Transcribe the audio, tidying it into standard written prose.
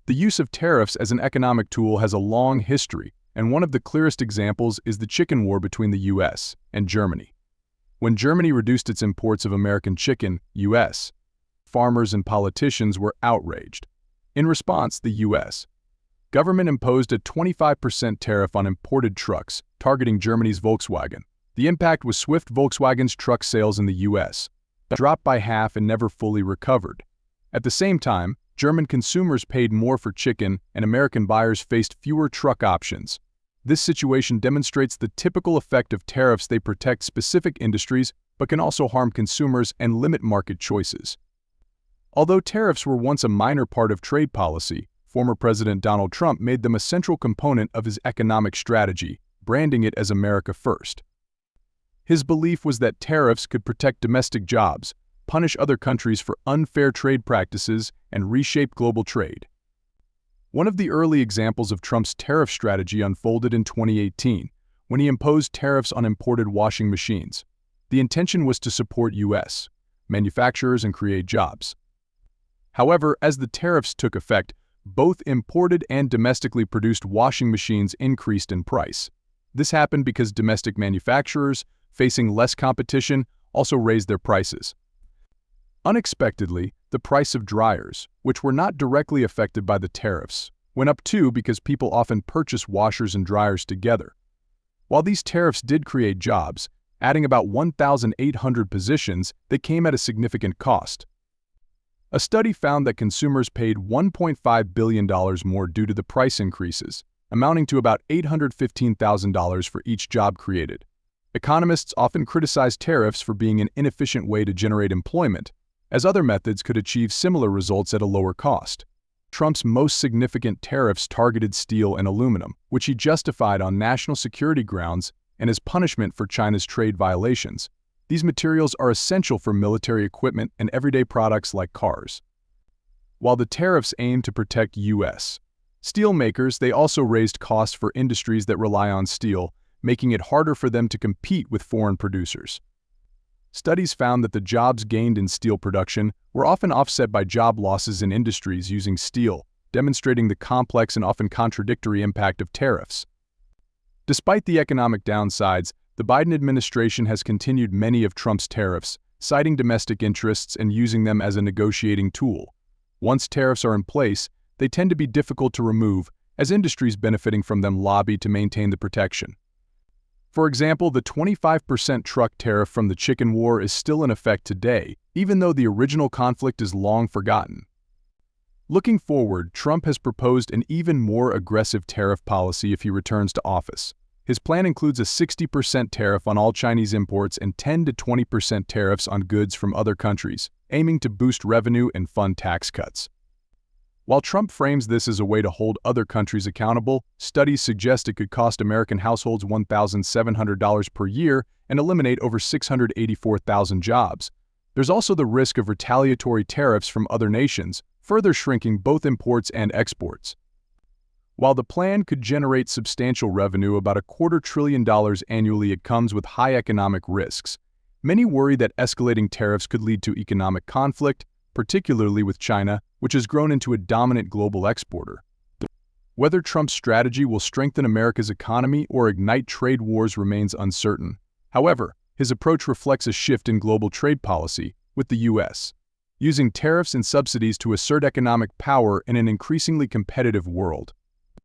The use of tariffs as an economic tool has a long history, and one of the clearest examples is the chicken war between the US and Germany. When Germany reduced its imports of American chicken, US farmers and politicians were outraged. In response, the US government imposed a 25% tariff on imported trucks, targeting Germany's Volkswagen. The impact was swift. Volkswagen's truck sales in the US dropped by half and never fully recovered. At the same time, German consumers paid more for chicken and American buyers faced fewer truck options. This situation demonstrates the typical effect of tariffs. They protect specific industries but can also harm consumers and limit market choices. Although tariffs were once a minor part of trade policy, former President Donald Trump made them a central component of his economic strategy, branding it as America First. His belief was that tariffs could protect domestic jobs, punish other countries for unfair trade practices, and reshape global trade. One of the early examples of Trump's tariff strategy unfolded in 2018, when he imposed tariffs on imported washing machines. The intention was to support U.S. manufacturers and create jobs. However, as the tariffs took effect, both imported and domestically produced washing machines increased in price. This happened because domestic manufacturers, facing less competition, also raised their prices. Unexpectedly, the price of dryers, which were not directly affected by the tariffs, went up too because people often purchase washers and dryers together. While these tariffs did create jobs, adding about 1,800 positions, they came at a significant cost. A study found that consumers paid $1.5 billion more due to the price increases, amounting to about $815,000 for each job created. Economists often criticize tariffs for being an inefficient way to generate employment, as other methods could achieve similar results at a lower cost. Trump's most significant tariffs targeted steel and aluminum, which he justified on national security grounds and as punishment for China's trade violations. These materials are essential for military equipment and everyday products like cars. While the tariffs aim to protect U.S. steel makers, they also raised costs for industries that rely on steel, making it harder for them to compete with foreign producers. Studies found that the jobs gained in steel production were often offset by job losses in industries using steel, demonstrating the complex and often contradictory impact of tariffs. Despite the economic downsides, the Biden administration has continued many of Trump's tariffs, citing domestic interests and using them as a negotiating tool. Once tariffs are in place, they tend to be difficult to remove, as industries benefiting from them lobby to maintain the protection. For example, the 25% truck tariff from the chicken war is still in effect today, even though the original conflict is long forgotten. Looking forward, Trump has proposed an even more aggressive tariff policy if he returns to office. His plan includes a 60% tariff on all Chinese imports and 10 to 20% tariffs on goods from other countries, aiming to boost revenue and fund tax cuts. While Trump frames this as a way to hold other countries accountable, studies suggest it could cost American households $1,700 per year and eliminate over 684,000 jobs. There's also the risk of retaliatory tariffs from other nations, further shrinking both imports and exports. While the plan could generate substantial revenue, about $250 billion annually, it comes with high economic risks. Many worry that escalating tariffs could lead to economic conflict, particularly with China, which has grown into a dominant global exporter. Whether Trump's strategy will strengthen America's economy or ignite trade wars remains uncertain. However, his approach reflects a shift in global trade policy, with the U.S. using tariffs and subsidies to assert economic power in an increasingly competitive world.